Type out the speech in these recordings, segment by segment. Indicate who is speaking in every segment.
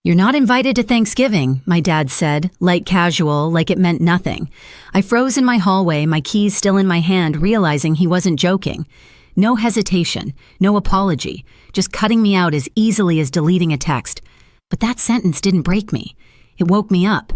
Speaker 1: "You're not invited to Thanksgiving," my dad said, light casual, like it meant nothing. I froze in my hallway, my keys still in my hand, realizing he wasn't joking. No hesitation, no apology, just cutting me out as easily as deleting a text. But that sentence didn't break me. It woke me up.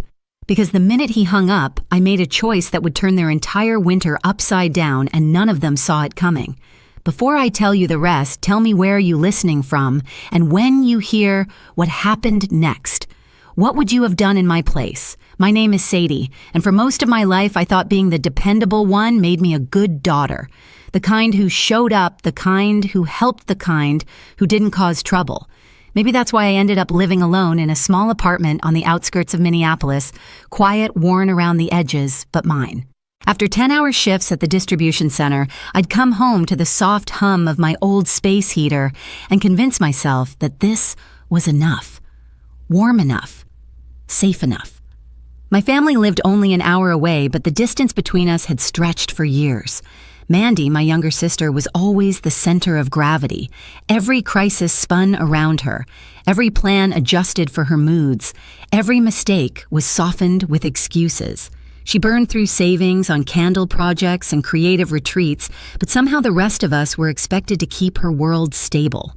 Speaker 1: Because the minute he hung up, I made a choice that would turn their entire winter upside down, and none of them saw it coming. Before I tell you the rest, tell me where you're listening from, and when you hear what happened next. What would you have done in my place? My name is Sadie, and for most of my life I thought being the dependable one made me a good daughter. The kind who showed up, the kind who helped, the kind who didn't cause trouble. Maybe that's why I ended up living alone in a small apartment on the outskirts of Minneapolis, quiet, worn around the edges, but mine. After 10-hour shifts at the distribution center, I'd come home to the soft hum of my old space heater and convince myself that this was enough. Warm enough. Safe enough. My family lived only an hour away, but the distance between us had stretched for years. Mandy, my younger sister, was always the center of gravity. Every crisis spun around her. Every plan adjusted for her moods. Every mistake was softened with excuses. She burned through savings on candle projects and creative retreats, but somehow the rest of us were expected to keep her world stable.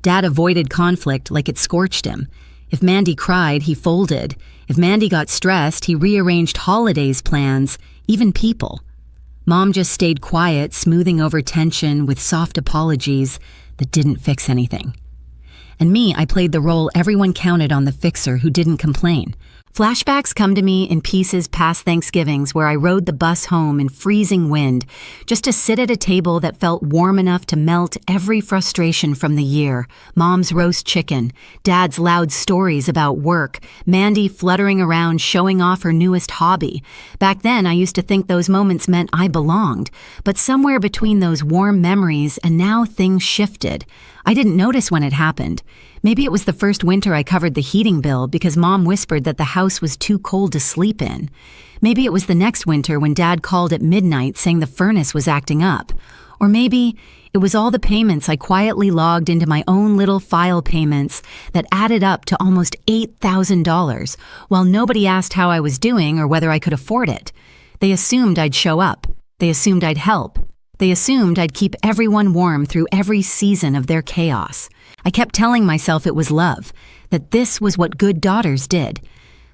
Speaker 1: Dad avoided conflict like it scorched him. If Mandy cried, he folded. If Mandy got stressed, he rearranged holidays plans, even people. Mom just stayed quiet, smoothing over tension with soft apologies that didn't fix anything. And me, I played the role everyone counted on the fixer who didn't complain. Flashbacks come to me in pieces past Thanksgivings where I rode the bus home in freezing wind, just to sit at a table that felt warm enough to melt every frustration from the year. Mom's roast chicken, Dad's loud stories about work, Mandy fluttering around showing off her newest hobby. Back then, I used to think those moments meant I belonged, but somewhere between those warm memories and now things shifted. I didn't notice when it happened. Maybe it was the first winter I covered the heating bill because Mom whispered that the house was too cold to sleep in. Maybe it was the next winter when Dad called at midnight saying the furnace was acting up. Or maybe it was all the payments I quietly logged into my own little file payments that added up to almost $8,000, while nobody asked how I was doing or whether I could afford it. They assumed I'd show up. They assumed I'd help. They assumed I'd keep everyone warm through every season of their chaos. I kept telling myself it was love, that this was what good daughters did.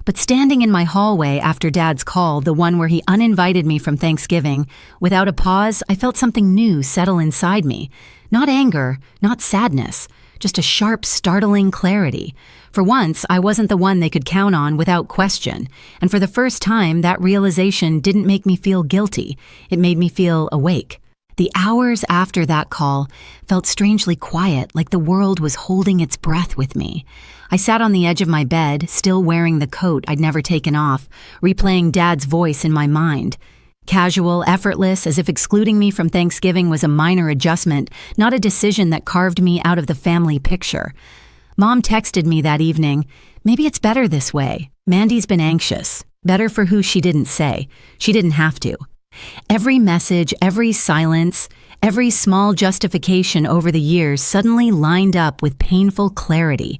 Speaker 1: But standing in my hallway after Dad's call, the one where he uninvited me from Thanksgiving, without a pause, I felt something new settle inside me. Not anger, not sadness, just a sharp, startling clarity. For once, I wasn't the one they could count on without question. And for the first time, that realization didn't make me feel guilty. It made me feel awake. The hours after that call felt strangely quiet, like the world was holding its breath with me. I sat on the edge of my bed, still wearing the coat I'd never taken off, replaying Dad's voice in my mind. Casual, effortless, as if excluding me from Thanksgiving was a minor adjustment, not a decision that carved me out of the family picture. Mom texted me that evening, "Maybe it's better this way. Mandy's been anxious. Better for who she didn't say. She didn't have to." Every message, every silence, every small justification over the years suddenly lined up with painful clarity.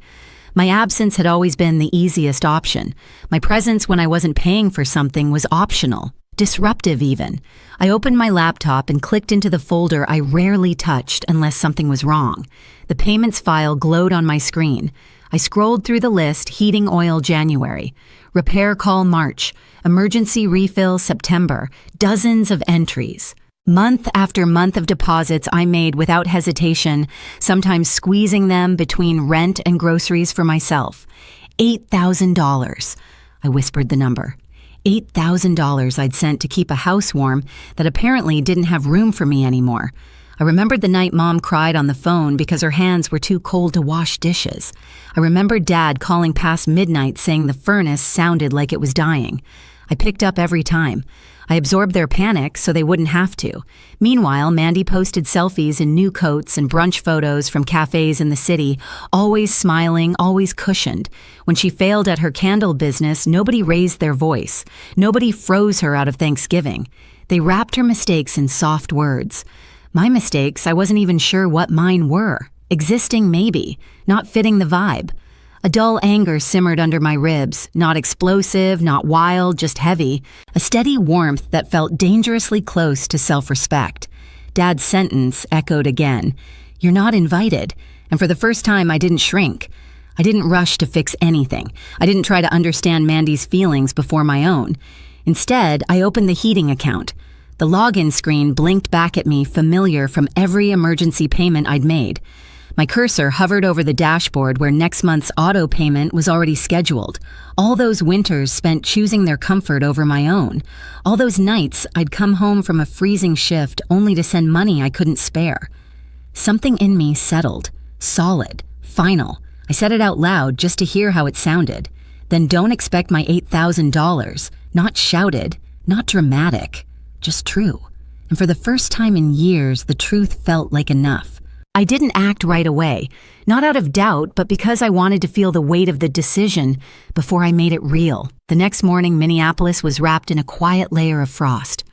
Speaker 1: My absence had always been the easiest option. My presence when I wasn't paying for something was optional, disruptive even. I opened my laptop and clicked into the folder I rarely touched unless something was wrong. The payments file glowed on my screen. I scrolled through the list, heating oil January, repair call March, emergency refill September, dozens of entries. Month after month of deposits I made without hesitation, sometimes squeezing them between rent and groceries for myself. $8,000. I whispered the number. $8,000 I'd sent to keep a house warm that apparently didn't have room for me anymore. I remembered the night Mom cried on the phone because her hands were too cold to wash dishes. I remembered Dad calling past midnight saying the furnace sounded like it was dying. I picked up every time. I absorbed their panic so they wouldn't have to. Meanwhile, Mandy posted selfies in new coats and brunch photos from cafes in the city, always smiling, always cushioned. When she failed at her candle business, nobody raised their voice. Nobody froze her out of Thanksgiving. They wrapped her mistakes in soft words. My mistakes, I wasn't even sure what mine were. Existing, maybe. Not fitting the vibe. A dull anger simmered under my ribs, not explosive, not wild, just heavy, a steady warmth that felt dangerously close to self-respect. Dad's sentence echoed again. "You're not invited." And for the first time, I didn't shrink. I didn't rush to fix anything. I didn't try to understand Mandy's feelings before my own. Instead, I opened the heating account. The login screen blinked back at me, familiar from every emergency payment I'd made. My cursor hovered over the dashboard where next month's auto payment was already scheduled. All those winters spent choosing their comfort over my own. All those nights I'd come home from a freezing shift only to send money I couldn't spare. Something in me settled. Solid. Final. I said it out loud just to hear how it sounded. Then don't expect my $8,000. Not shouted. Not dramatic. Just true. And for the first time in years, the truth felt like enough. I didn't act right away, not out of doubt, but because I wanted to feel the weight of the decision before I made it real. The next morning, Minneapolis was wrapped in a quiet layer of frost.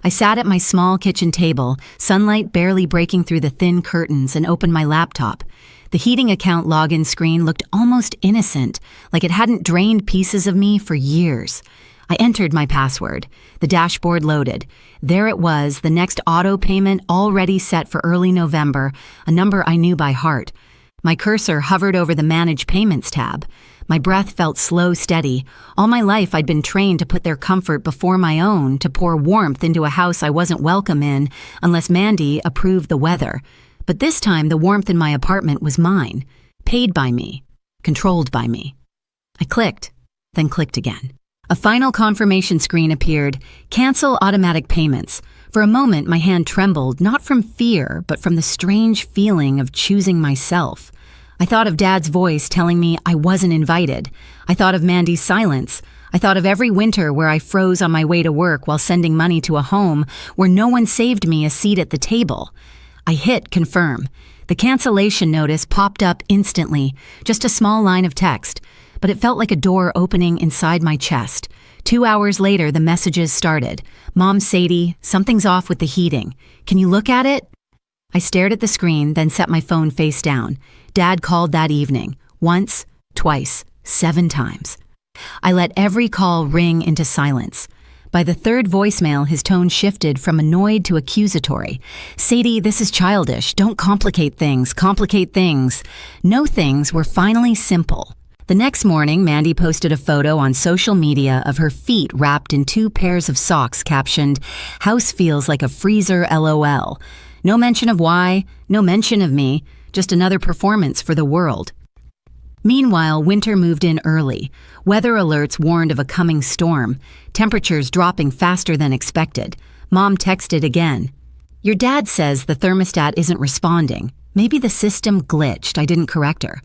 Speaker 1: I sat at my small kitchen table, sunlight barely breaking through the thin curtains, and opened my laptop. The heating account login screen looked almost innocent, like it hadn't drained pieces of me for years. I entered my password. The dashboard loaded. There it was, the next auto payment already set for early November, a number I knew by heart. My cursor hovered over the Manage Payments tab. My breath felt slow, steady. All my life I'd been trained to put their comfort before my own, to pour warmth into a house I wasn't welcome in unless Mandy approved the weather. But this time the warmth in my apartment was mine, paid by me, controlled by me. I clicked, then clicked again. A final confirmation screen appeared. Cancel automatic payments. For a moment, my hand trembled, not from fear, but from the strange feeling of choosing myself. I thought of Dad's voice telling me I wasn't invited. I thought of Mandy's silence. I thought of every winter where I froze on my way to work while sending money to a home where no one saved me a seat at the table. I hit confirm. The cancellation notice popped up instantly, just a small line of text. But it felt like a door opening inside my chest. 2 hours later, the messages started. "Mom, Sadie, something's off with the heating. Can you look at it?" I stared at the screen, then set my phone face down. Dad called that evening. Once, twice, 7 times. I let every call ring into silence. By the third voicemail, his tone shifted from annoyed to accusatory. "Sadie, this is childish. Don't complicate things. Complicate things." No things were finally simple. The next morning, Mandy posted a photo on social media of her feet wrapped in 2 pairs of socks captioned, "House feels like a freezer, LOL." No mention of why, no mention of me, just another performance for the world. Meanwhile, winter moved in early. Weather alerts warned of a coming storm, temperatures dropping faster than expected. Mom texted again. "Your dad says the thermostat isn't responding. Maybe the system glitched." I didn't correct her.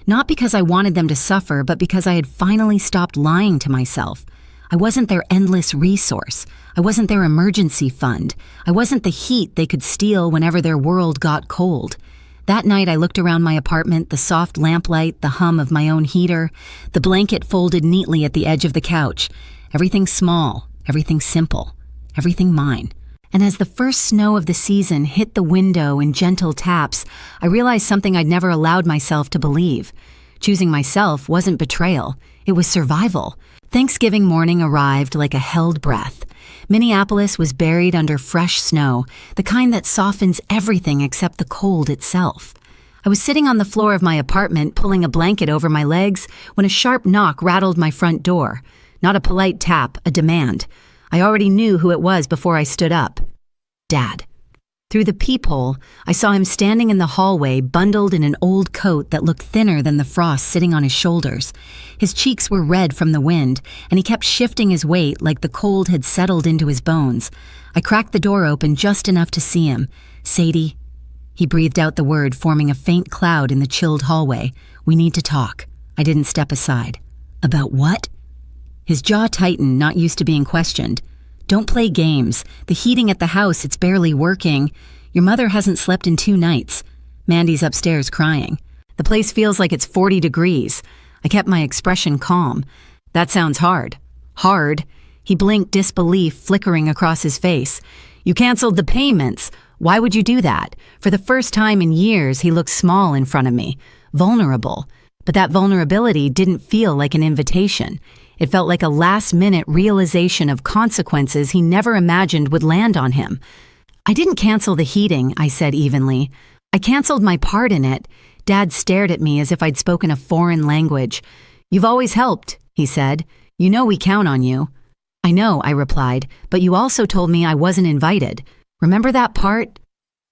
Speaker 1: Not because I wanted them to suffer, but because I had finally stopped lying to myself. I wasn't their endless resource. I wasn't their emergency fund. I wasn't the heat they could steal whenever their world got cold. That night I looked around my apartment, the soft lamplight, the hum of my own heater, the blanket folded neatly at the edge of the couch. Everything small, everything simple, everything mine. And as the first snow of the season hit the window in gentle taps, I realized something I'd never allowed myself to believe. Choosing myself wasn't betrayal, it was survival. Thanksgiving morning arrived like a held breath. Minneapolis was buried under fresh snow, the kind that softens everything except the cold itself. I was sitting on the floor of my apartment, pulling a blanket over my legs, when a sharp knock rattled my front door. Not a polite tap, a demand. I already knew who it was before I stood up. Dad. Through the peephole, I saw him standing in the hallway, bundled in an old coat that looked thinner than the frost sitting on his shoulders. His cheeks were red from the wind, and he kept shifting his weight like the cold had settled into his bones. I cracked the door open just enough to see him. "Sadie." He breathed out the word, forming a faint cloud in the chilled hallway. "We need to talk." I didn't step aside. "About what?" His jaw tightened, not used to being questioned. "Don't play games. The heating at the house, it's barely working. Your mother hasn't slept in 2 nights. Mandy's upstairs crying. The place feels like it's 40 degrees. I kept my expression calm. "That sounds hard." "Hard?" He blinked, disbelief flickering across his face. "You canceled the payments. Why would you do that?" For the first time in years, he looked small in front of me. Vulnerable. But that vulnerability didn't feel like an invitation. It felt like a last-minute realization of consequences he never imagined would land on him. "I didn't cancel the heating," I said evenly. "I canceled my part in it." Dad stared at me as if I'd spoken a foreign language. "You've always helped," he said. "You know we count on you." "I know," I replied, "but you also told me I wasn't invited. Remember that part?"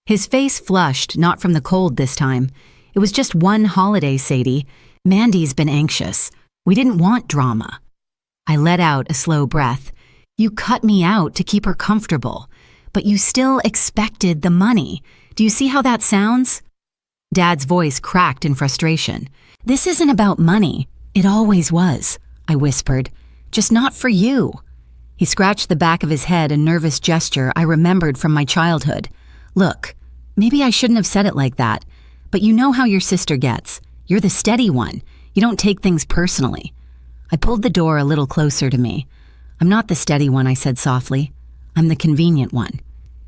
Speaker 1: His face flushed, not from the cold this time. "It was just one holiday, Sadie. Mandy's been anxious. We didn't want drama." I let out a slow breath. "You cut me out to keep her comfortable, but you still expected the money. Do you see how that sounds?" Dad's voice cracked in frustration. "This isn't about money. It always was," I whispered. "Just not for you." He scratched the back of his head, a nervous gesture I remembered from my childhood. "Look, maybe I shouldn't have said it like that, but you know how your sister gets. You're the steady one. You don't take things personally." I pulled the door a little closer to me. "I'm not the steady one," I said softly. "I'm the convenient one."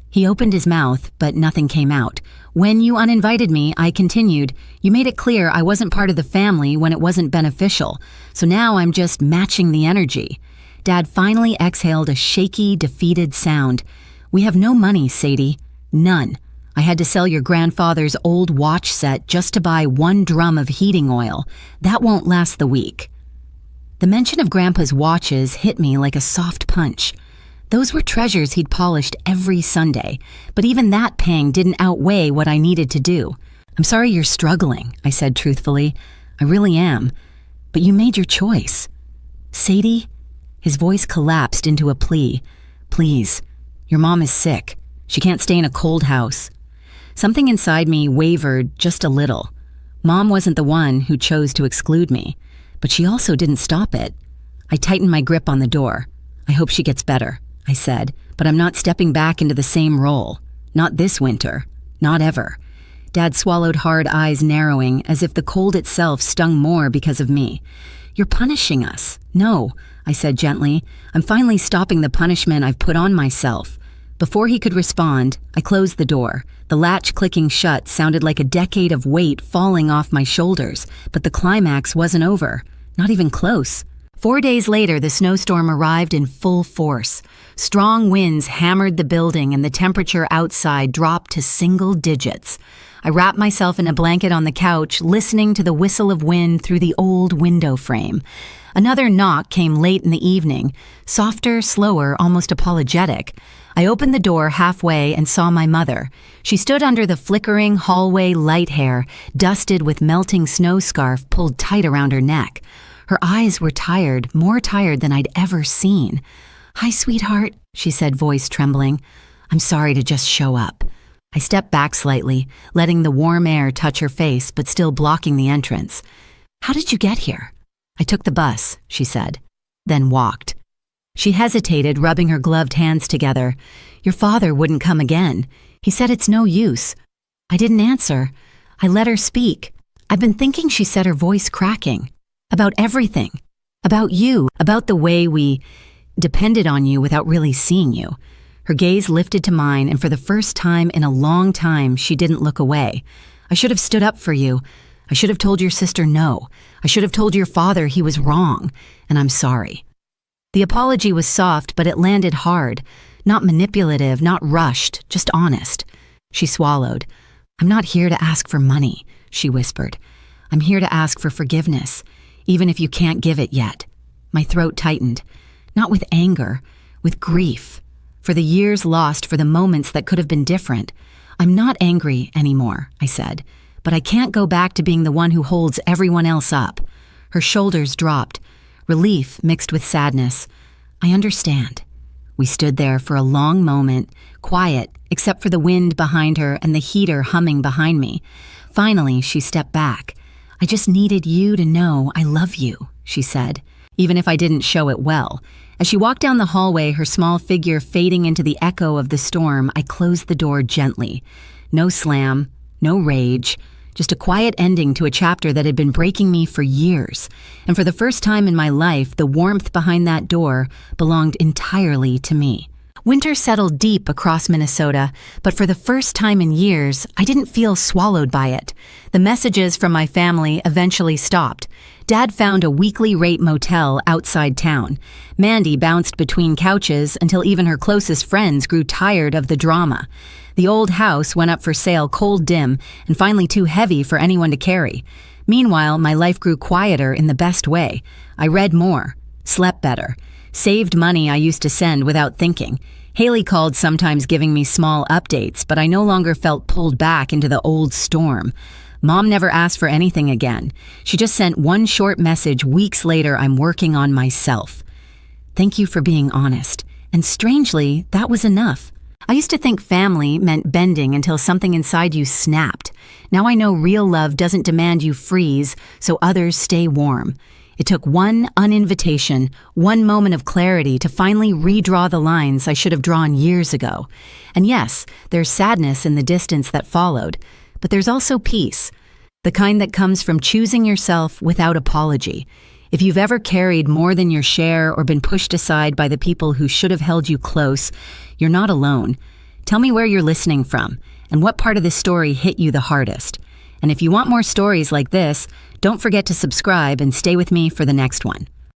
Speaker 1: He opened his mouth, but nothing came out. "When you uninvited me," I continued, "you made it clear I wasn't part of the family when it wasn't beneficial, so now I'm just matching the energy." Dad finally exhaled a shaky, defeated sound. "We have no money, Sadie. None. I had to sell your grandfather's old watch set just to buy 1 drum of heating oil. That won't last the week." The mention of Grandpa's watches hit me like a soft punch. Those were treasures he'd polished every Sunday, but even that pang didn't outweigh what I needed to do. "I'm sorry you're struggling," I said truthfully. "I really am. But you made your choice." "Sadie?" His voice collapsed into a plea. "Please, your mom is sick. She can't stay in a cold house." Something inside me wavered just a little. Mom wasn't the one who chose to exclude me, but she also didn't stop it. I tightened my grip on the door. "I hope she gets better," I said, "but I'm not stepping back into the same role. Not this winter. Not ever." Dad swallowed hard, eyes narrowing, as if the cold itself stung more because of me. "You're punishing us." "No," I said gently. "I'm finally stopping the punishment I've put on myself." Before he could respond, I closed the door. The latch clicking shut sounded like a decade of weight falling off my shoulders, but the climax wasn't over. Not even close. 4 days later, the snowstorm arrived in full force. Strong winds hammered the building and the temperature outside dropped to single digits. I wrapped myself in a blanket on the couch, listening to the whistle of wind through the old window frame. Another knock came late in the evening, softer, slower, almost apologetic. I opened the door halfway and saw my mother. She stood under the flickering hallway light hair, dusted with melting snow scarf pulled tight around her neck. Her eyes were tired, more tired than I'd ever seen. "Hi, sweetheart," she said, voice trembling. "I'm sorry to just show up." I stepped back slightly, letting the warm air touch her face, but still blocking the entrance. "How did you get here?" "I took the bus," she said, then walked. She hesitated, rubbing her gloved hands together. "Your father wouldn't come again. He said it's no use." I didn't answer. I let her speak. "I've been thinking," she said, her voice cracking, "about everything. About you, about the way we depended on you without really seeing you." Her gaze lifted to mine, and for the first time in a long time, she didn't look away. "I should have stood up for you. I should have told your sister no. I should have told your father he was wrong, and I'm sorry." The apology was soft, but it landed hard. Not manipulative, not rushed, just honest. She swallowed. "I'm not here to ask for money," she whispered. "I'm here to ask for forgiveness, even if you can't give it yet." My throat tightened. Not with anger, with grief. For the years lost, for the moments that could have been different. "I'm not angry anymore," I said, "but I can't go back to being the one who holds everyone else up." Her shoulders dropped. Relief mixed with sadness. "I understand." We stood there for a long moment, quiet, except for the wind behind her and the heater humming behind me. Finally, she stepped back. "I just needed you to know I love you," she said, even if I didn't show it well. As she walked down the hallway, her small figure fading into the echo of the storm, I closed the door gently. No slam, no rage, just a quiet ending to a chapter that had been breaking me for years. And for the first time in my life, the warmth behind that door belonged entirely to me. Winter settled deep across Minnesota, but for the first time in years, I didn't feel swallowed by it. The messages from my family eventually stopped. Dad found a weekly rate motel outside town. Mandy bounced between couches until even her closest friends grew tired of the drama. The old house went up for sale cold dim and finally too heavy for anyone to carry. Meanwhile, my life grew quieter in the best way. I read more, slept better, saved money I used to send without thinking. Haley called sometimes giving me small updates, but I no longer felt pulled back into the old storm. Mom never asked for anything again. She just sent one short message weeks later, "I'm working on myself. Thank you for being honest." And strangely, that was enough. I used to think family meant bending until something inside you snapped. Now I know real love doesn't demand you freeze, so others stay warm. It took one uninvitation, one moment of clarity to finally redraw the lines I should have drawn years ago. And yes, there's sadness in the distance that followed, but there's also peace, the kind that comes from choosing yourself without apology. If you've ever carried more than your share or been pushed aside by the people who should have held you close, you're not alone. Tell me where you're listening from and what part of this story hit you the hardest. And if you want more stories like this, don't forget to subscribe and stay with me for the next one.